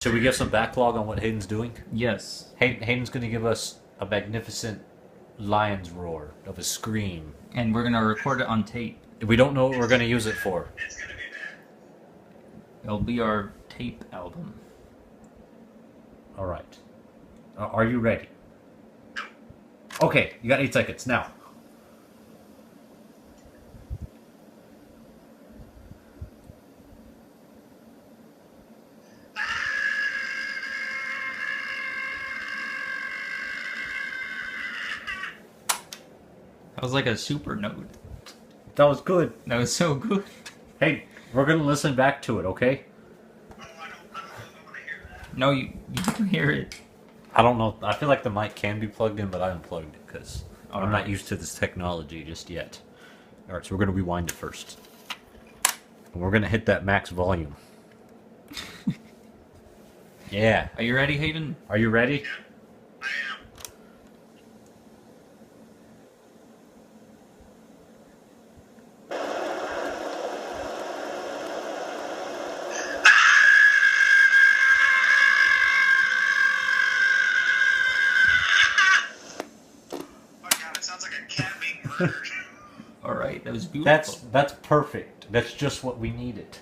Should we give some backlog on what Hayden's doing? Yes. Hayden's going to give us a magnificent lion's roar of a scream. And we're going to record it on tape. We don't know what we're going to use it for. It's gonna be bad. It'll be our tape album. All right. Are you ready? Okay, you got 8 seconds now. That was like a super note. That was good. That was so good. Hey, we're going to listen back to it, okay? Oh, I don't want to hear that. No, you can hear it. I don't know. I feel like the mic can be plugged in, but I unplugged it because I'm Alright. not used to this technology just yet. All right, so we're going to rewind it first. And we're going to hit that max volume. Yeah. Are you ready, Hayden? Are you ready? I am. Oh god, it sounds like a cat being murdered. All right, that was beautiful. That's perfect. That's just what we needed.